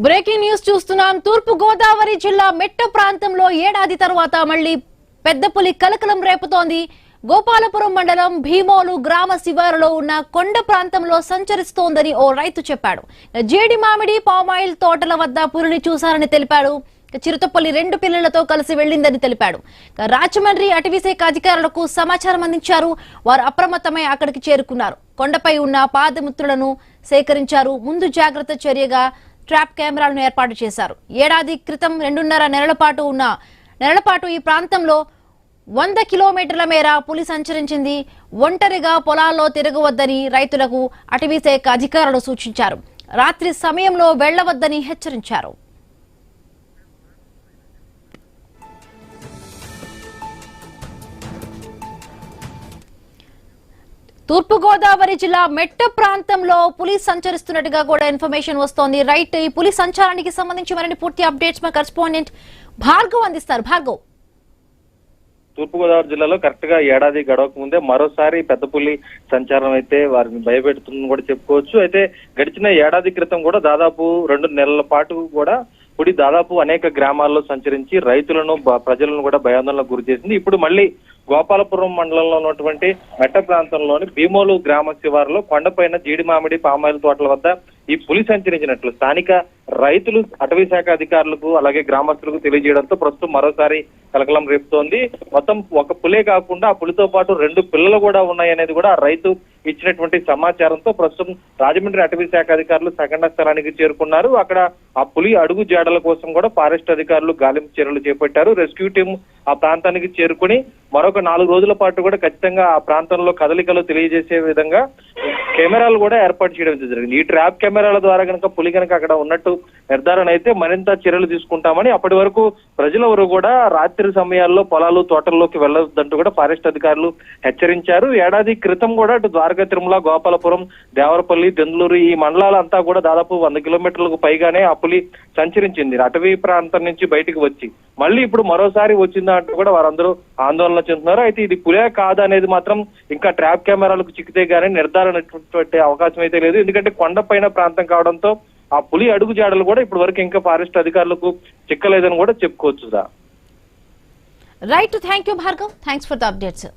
Breaking news చూస్తున్నాం. తూర్పు గోదావరి జిల్లా మెట్ట ప్రాంతంలో ఏడాది తర్వాత మళ్లీ పెద్ద పులి కలకలం రేపుతోంది. గోపాలపురం మండలం భీమోలు గ్రామ శివారులో ఉన్న కొండ ప్రాంతంలో సంచరిస్తోందని ఓ రైతు చెప్పాడు. జేడి మామిడి పామాయిల్ తోటల వద్ద పులిని చూశారని తెలిపాడు. చిరుతపులి 2 పిల్లలతో కలిసి వెళ్లిందని తెలిపాడు. రాజమండ్రి అటవీశాఖ అధికారులకు సమాచారం అందించారు. వారు అప్రమత్తమై అక్కడికి చేరుకున్నారు. కొండపై ఉన్న పాదముద్రలను సేకరించారు. ముందు జాగ్రత్త చర్యగా ట్రాప్ కెమెరాలను ఏర్పాటు చేశారు. ఏడాది క్రితం 2.5 నెలల పాటు ఈ ప్రాంతంలో 100 కిలోమీటర్ల మేర పులి సంచరించింది. ఒంటరిగా పొలాల్లో తిరగవద్దని రైతులకు అటవీశాఖ అధికారులు సూచించారు. రాత్రి సమయంలో వెళ్లవద్దని హెచ్చరించారు. తూర్పు గోదావరి జిల్లా మెట్ట ప్రాంతంలో పులి సంచరిస్తున్నట్టుగా కూడా ఇన్ఫర్మేషన్ వస్తోంది. రైట్, ఈ పులి సంచారానికి సంబంధించి మరిన్ని పూర్తి అప్డేట్స్ మా కరెస్పాండెంట్ భార్గవ్ అందిస్తారు. భార్గవ్, తూర్పుగోదావరి జిల్లాలో కరెక్ట్ గా ఏడాది గడవక ముందే మరోసారి పెద్ద పులి సంచారం అయితే వారిని భయపెడుతుందని కూడా చెప్పుకోవచ్చు. అయితే గడిచిన ఏడాది క్రితం కూడా దాదాపు 2 నెలల పాటు కూడా పులి దాదాపు అనేక గ్రామాల్లో సంచరించి రైతులను ప్రజలను కూడా భయాందోళనకు గురి చేసింది. ఇప్పుడు మళ్ళీ గోపాలపురం మండలంలో ఉన్నటువంటి మెట్ట ప్రాంతంలోని భీమోలు గ్రామ శివారులో కొండపైన జీడి మామిడి పామాయిల్ తోటల వద్ద ఈ పులి సంచరించినట్లు స్థానిక రైతులు అటవీశాఖ అధికారులకు అలాగే గ్రామస్తులకు తెలియజేయడంతో ప్రస్తుతం మరోసారి కలకలం రేపుతోంది. మొత్తం ఒక పులే కాకుండా ఆ పులితో పాటు 2 పిల్లలు కూడా ఉన్నాయనేది కూడా ఆ రైతు ఇచ్చినటువంటి సమాచారంతో ప్రస్తుతం రాజమండ్రి అటవీశాఖ అధికారులు సగండ స్థలానికి చేరుకున్నారు. అక్కడ ఆ పులి అడుగు జాడల కోసం కూడా ఫారెస్ట్ అధికారులు గాలింపు చర్యలు చేపట్టారు. రెస్క్యూ టీం ఆ ప్రాంతానికి చేరుకుని మరొక 4 రోజుల పాటు కూడా ఖచ్చితంగా ఆ ప్రాంతంలో కదలికలు తెలియజేసే విధంగా కెమెరాలు కూడా ఏర్పాటు చేయడం జరిగింది. ఈ ట్రాప్ కెమెరాల ద్వారా కనుక పులి కనుక అక్కడ ఉన్నట్టు నిర్ధారణ అయితే మరింత చర్యలు తీసుకుంటామని, అప్పటి వరకు ప్రజలెవరూ కూడా రాత్రి సమయాల్లో పొలాలు తోటల్లోకి వెళ్లొద్దంటూ కూడా ఫారెస్ట్ అధికారులు హెచ్చరించారు. ఏడాది క్రితం కూడా అటు ద్వారకా తిరుమల, గోపాలపురం, దేవరపల్లి, దెందులూరు ఈ మండలాలంతా కూడా దాదాపు 100 కిలోమీటర్లకు పైగానే ఆ పులి సంచరించింది అటవీ ప్రాంతం నుంచి బయటికి వచ్చి. మళ్ళీ ఇప్పుడు మరోసారి వచ్చిందా అంటూ కూడా వారందరూ ఆందోళన చెందుతున్నారు. అయితే ఇది పులే కాదా అనేది మాత్రం ఇంకా ట్రాప్ కెమెరాలకు చిక్కితే గానీ నిర్ధారణ అవకాశం అయితే లేదు. ఎందుకంటే కొండపైన ప్రాంతం కావడంతో ఆ పులి అడుగు జాడలు కూడా ఇప్పటి వరకు ఇంకా ఫారెస్ట్ అధికారులకు చిక్కలేదని కూడా చెప్పుకోవచ్చు. Right, thank you Bhargav, thanks for the updates.